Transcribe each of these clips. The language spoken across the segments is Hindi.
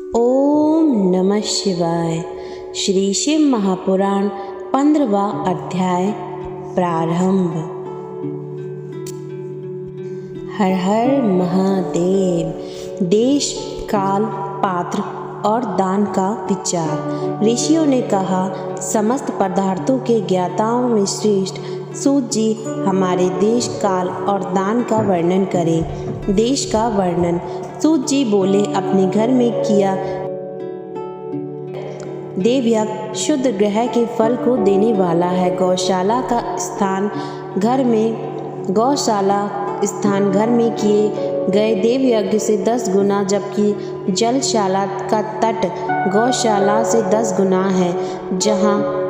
ओम नमः शिवाय। श्री शिव महापुराण 15वां अध्याय प्रारंभ। हर हर महादेव। देश, काल, पात्र और दान का विचार। ऋषियों ने कहा, समस्त पदार्थों के ज्ञाताओं में श्रेष्ठ सूत जी हमारे देश, काल और दान का वर्णन करें। देश का वर्णन। सूत जी बोले, अपने घर में किया देवयज्ञ शुद्ध ग्रह के फल को देने वाला है। गौशाला स्थान घर में किए गए देवयज्ञ से 10 गुना, जबकि जलशाला का तट गौशाला से 10 गुना है। जहाँ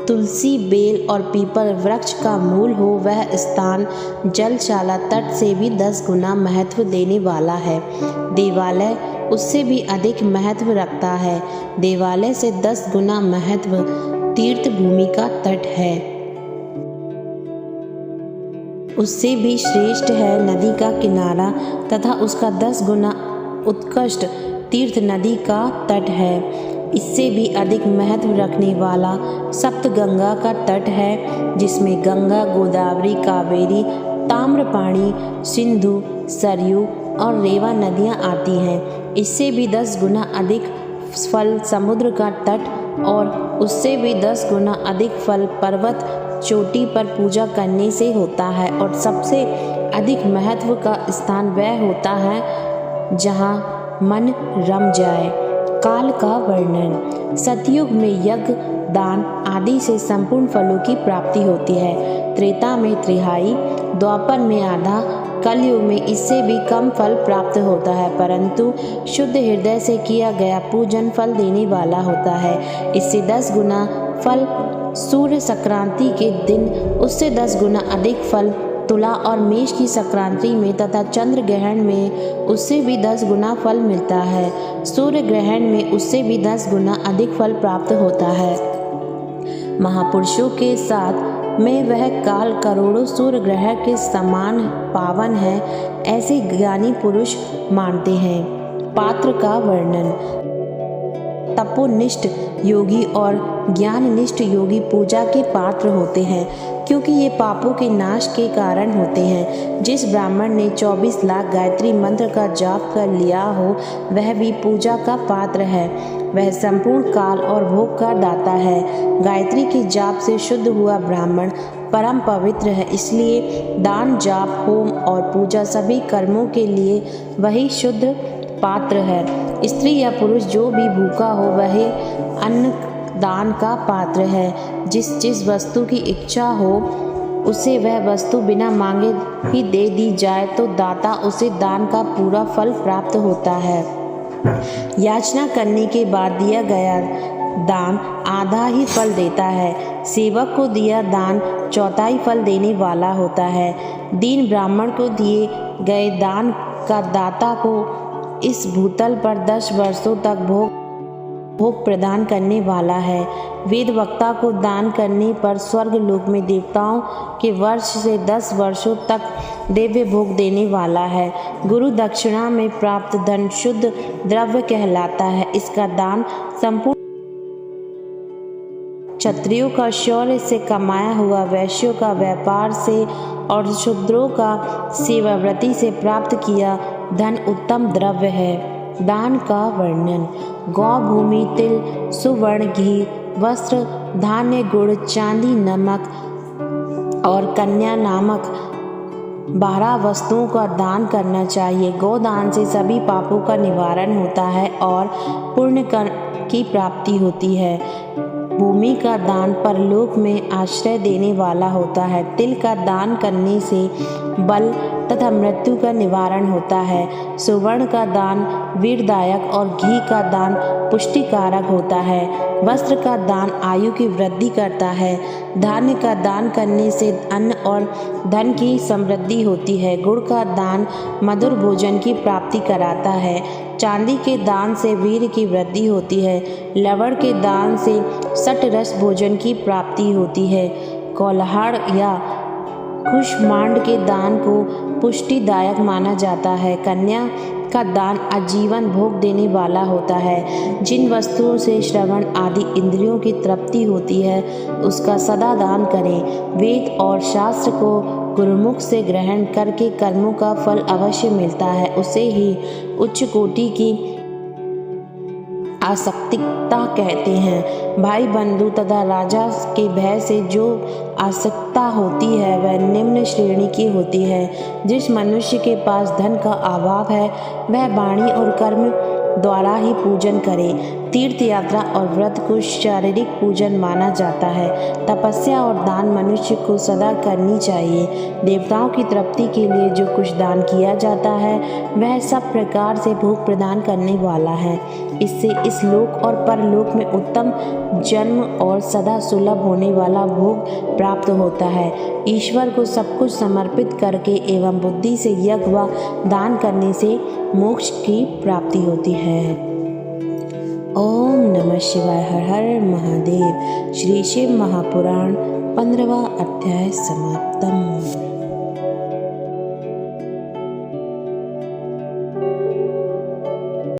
तुलसी, बेल और पीपल वृक्ष का मूल हो, वह स्थान जलशाला तट से भी 10 गुना महत्व देने वाला है। देवालय उससे भी अधिक महत्व रखता है। देवालय से 10 गुना महत्व तीर्थ भूमि का तट है। उससे भी श्रेष्ठ है नदी का किनारा तथा उसका 10 गुना उत्कृष्ट तीर्थ नदी का तट है। इससे भी अधिक महत्व रखने वाला सप्तगंगा का तट है, जिसमें गंगा, गोदावरी, कावेरी, ताम्रपाणी, सिंधु, सरयू और रेवा नदियां आती हैं। इससे भी 10 गुना अधिक फल समुद्र का तट और उससे भी 10 गुना अधिक फल पर्वत चोटी पर पूजा करने से होता है। और सबसे अधिक महत्व का स्थान वह होता है जहाँ मन रम जाए। काल का वर्णन। सतयुग में यज्ञ, दान आदि से संपूर्ण फलों की प्राप्ति होती है। त्रेता में तिहाई, द्वापर में आधा, कलयुग में इससे भी कम फल प्राप्त होता है, परंतु शुद्ध हृदय से किया गया पूजन फल देने वाला होता है। इससे 10 गुना फल सूर्य संक्रांति के दिन, उससे 10 गुना अधिक फल तुला और मेष की संक्रांति में तथा चंद्र ग्रहण में उससे भी 10 गुना फल मिलता है। सूर्य ग्रहण में उससे भी 10 गुना अधिक फल प्राप्त होता है। महापुरुषों के साथ में वह काल करोड़ों सूर्य ग्रहण के समान पावन है, ऐसे ज्ञानी पुरुष मानते हैं। पात्र का वर्णन। तपोनिष्ठ योगी और ज्ञाननिष्ठ योगी पूजा के पात्र होते हैं, क्योंकि ये पापों के नाश के कारण होते हैं। जिस ब्राह्मण ने 24 लाख गायत्री मंत्र का जाप कर लिया हो, वह भी पूजा का पात्र है। वह संपूर्ण काल और भोग का दाता है। गायत्री के जाप से शुद्ध हुआ ब्राह्मण परम पवित्र है, इसलिए दान, जाप, होम और पूजा सभी कर्मों के लिए वही शुद्ध पात्र है। स्त्री या पुरुष जो भी भूखा हो, वह अन्न दान का पात्र है। जिस वस्तु की इच्छा हो उसे वह वस्तु बिना मांगे ही दे दी जाए तो दाता उसे दान का पूरा फल प्राप्त होता है। याचना करने के बाद दिया गया दान आधा ही फल देता है। सेवक को दिया दान चौथाई फल देने वाला होता है। दीन ब्राह्मण को दिए गए दान का दाता को इस भूतल पर 10 वर्षों तक भोग प्रदान करने वाला है। वेद वक्ता को दान करने पर स्वर्ग लोक में देवताओं के वर्ष से 10 वर्षों तक दिव्य भोग देने वाला है। गुरु दक्षिणा में प्राप्त धन शुद्ध द्रव्य कहलाता है। इसका दान संपूर्ण क्षत्रियों का शौर्य से कमाया हुआ, वैश्यों का व्यापार से और शूद्रों का सेवाव्रती से प्राप्त किया धन उत्तम द्रव्य है। दान का वर्णन। गौ, भूमि, तिल, सुवर्ण, घी, वस्त्र, धान्य, गुड़, चांदी, नमक और कन्या नामक 12 वस्तुओं का दान करना चाहिए। गोदान से सभी पापों का निवारण होता है और पुण्य की प्राप्ति होती है। भूमि का दान परलोक में आश्रय देने वाला होता है। तिल का दान करने से बल तथा मृत्यु का निवारण होता है। सुवर्ण का दान वीरदायक और घी का दान पुष्टिकारक होता है। वस्त्र का दान आयु की वृद्धि करता है। धान्य का दान करने से अन्न और धन की समृद्धि होती है। गुड़ का दान मधुर भोजन की प्राप्ति कराता है। चांदी के दान से वीर की वृद्धि होती है। लवण के दान से सट रस भोजन की प्राप्ति होती है। कोल्हाड़ या कुष्मांड के दान को पुष्टिदायक माना जाता है। कन्या का दान आजीवन भोग देने वाला होता है। जिन वस्तुओं से श्रवण आदि इंद्रियों की तृप्ति होती है उसका सदा दान करें। वेद और शास्त्र को गुरुमुख से ग्रहण करके कर्मों का फल अवश्य मिलता है, उसे ही उच्च कोटि की आसक्तिकता कहते हैं। भाई बंधु तथा राजा के भय से जो आसक्ता होती है वह निम्न श्रेणी की होती है। जिस मनुष्य के पास धन का अभाव है वह वाणी और कर्म द्वारा ही पूजन करे। तीर्थ यात्रा और व्रत को शारीरिक पूजन माना जाता है। तपस्या और दान मनुष्य को सदा करनी चाहिए। देवताओं की तृप्ति के लिए जो कुछ दान किया जाता है वह सब प्रकार से भोग प्रदान करने वाला है। इससे इस लोक और परलोक में उत्तम जन्म और सदा सुलभ होने वाला भोग प्राप्त होता है। ईश्वर को सब कुछ समर्पित करके एवं बुद्धि से यज्ञ व दान करने से मोक्ष की प्राप्ति होती है। ओम नमः शिवाय। हर हर महादेव। श्री शिव महापुराण 15वां अध्याय समाप्तम।